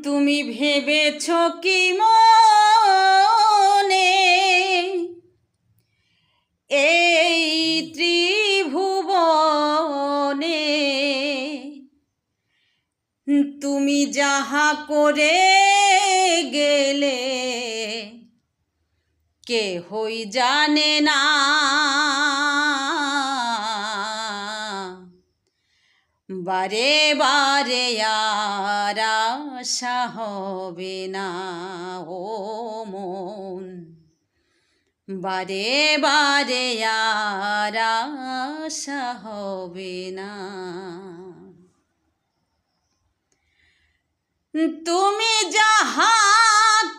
তুমি ভেবেছ কি মনে এই ত্রিভুবনে তুমি যাহা করে গেলে কেহই জানে না। বারে বারে আর আশা হবে না ও মন, বারে বারে আর আশা হবে না। তুমি যাহা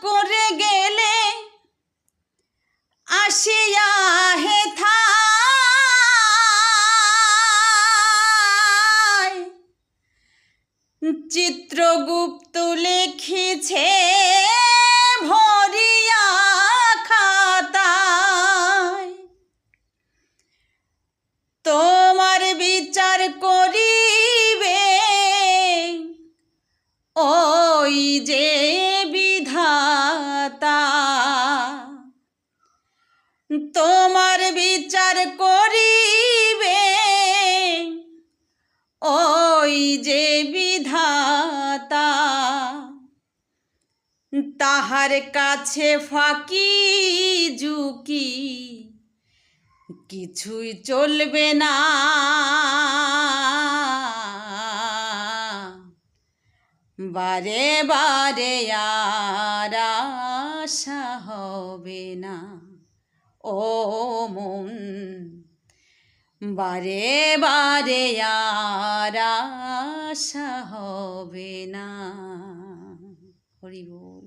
করে গেলে আসিয়া হেথায় চিত্রগুপ্ত লিখিছে ভরিয়া খাতায়। তোমার বিচার করিবে ওই যে বিধাতা, তোমার বিচার করিবে ওই যে বিধাতা। তাহার কাছে ফাঁকি ঝুঁকি কিছুই চলবে না। বারে বারে আর আশা হবে না ও মন, বারে বারে আর আশা হবে না। হরি বল।